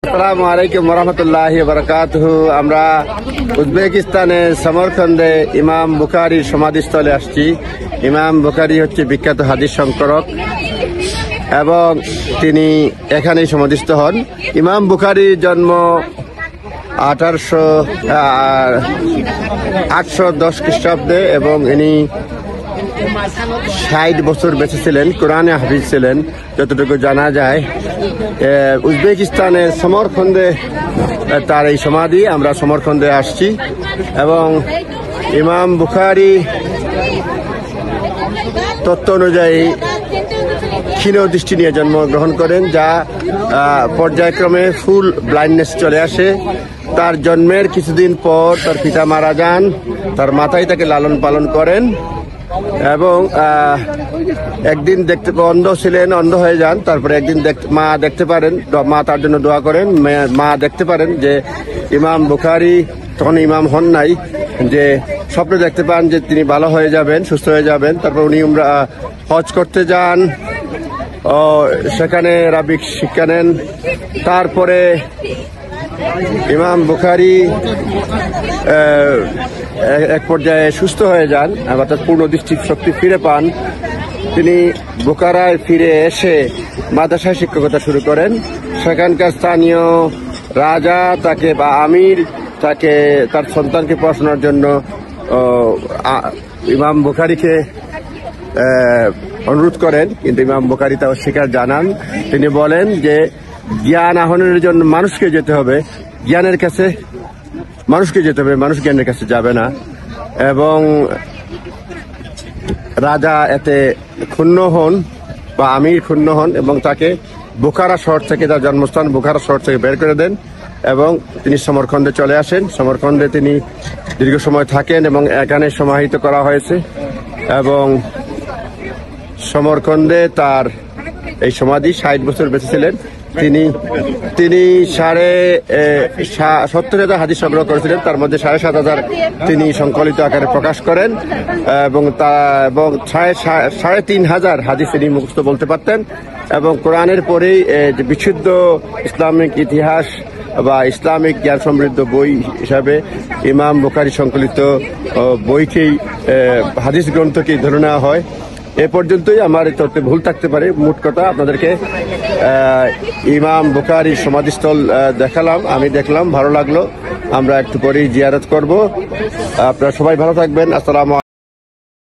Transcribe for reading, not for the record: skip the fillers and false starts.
আসসালামু আলাইকুম ওরহমতুল্লাহি বারাকাতুহু। আমরা উজবেকিস্তানের সমরখন্দে ইমাম বুখারীর সমাধিস্থলে আসছি। ইমাম বুখারী হচ্ছে বিখ্যাত হাদিস সংকলক এবং তিনি এখানেই সমাধিস্থ হন। ইমাম বুখারীর জন্ম 810 খ্রিস্টাব্দে এবং ইনি 60 বছর বেঁচে ছিলেন। কোরআনে হাফিজ ছিলেন যতটুকু জানা যায়। উজবেকিস্তানের সমরখন্দে তার এই সমাধি। আমরা সমরখন্দে আসছি এবং ইমাম বুখারী তত্ত্ব অনুযায়ী ক্ষীণ দৃষ্টি নিয়ে জন্মগ্রহণ করেন, যা পর্যায়ক্রমে ফুল ব্লাইন্ডনেস চলে আসে। তার জন্মের কিছুদিন পর তার পিতা মারা যান, তার মাতাই তাকে লালন পালন করেন এবং একদিন দেখতে অন্ধ ছিলেন, অন্ধ হয়ে যান। তারপরে একদিন মা দেখতে পারেন, মা তার জন্য দোয়া করেন। মা দেখতে পারেন যে ইমাম বুখারী তখন ইমাম হন নাই, যে স্বপ্নে দেখতে পান যে তিনি ভালো হয়ে যাবেন, সুস্থ হয়ে যাবেন। তারপর উনি হজ করতে যান, সেখানে আরবিক শিক্ষা নেন। তারপরে ইমাম বুখারী এক পর্যায়ে সুস্থ হয়ে যান, অর্থাৎ পূর্ণ দৃষ্টি শক্তি ফিরে পান। তিনি বুখারায় ফিরে এসে মাদ্রাসায় শিক্ষকতা শুরু করেন। সেখানকার স্থানীয় রাজা তাকে বা আমির তাকে তার সন্তানকে পড়াশোনার জন্য ইমাম বুখারীকে অনুরোধ করেন, কিন্তু ইমাম বুখারী তা অস্বীকার জানান। তিনি বলেন যে জ্ঞান আহরণের জন্য মানুষকে যেতে হবে, জ্ঞানের কাছে মানুষকে যেতে হবে, মানুষ জ্ঞানের কাছে যাবে না। এবং রাজা এতে ক্ষুণ্ণ হন বা আমির ক্ষুণ্ণ হন এবং তাকে বুখারা শহর থেকে, তার জন্মস্থান বুখারা শহর থেকে বের করে দেন এবং তিনি সমরখন্দে চলে আসেন। সমরখন্দে তিনি দীর্ঘ সময় থাকেন এবং এখানে সমাহিত করা হয়েছে এবং সমরখন্দে তার এই সমাধি। 60 বছর বেঁচে ছিলেন তিনি। 70,000 হাদিস সংগ্রহ করেছিলেন, তার মধ্যে 7,500 তিনি সংকলিত আকারে প্রকাশ করেন এবং 3,500 হাদিস তিনি মুখস্থ বলতে পারতেন। এবং কোরআনের পরেই বিশুদ্ধ ইসলামিক ইতিহাস বা ইসলামিক জ্ঞান সমৃদ্ধ বই হিসাবে ইমাম বুখারী সংকলিত বইকেই, হাদিস গ্রন্থকেই ধরে নেওয়া হয়। এ পর্যন্তই। আমার এই তথ্যে ভুল থাকতে পারে। মোট কথা আপনাদেরকে ইমাম বুখারীর সমাধিস্থল দেখালাম, আমি দেখলাম, ভালো লাগলো। আমরা একটু পরেই জিয়ারত করব। আপনারা সবাই ভালো থাকবেন। আসসালামু আলাইকুম।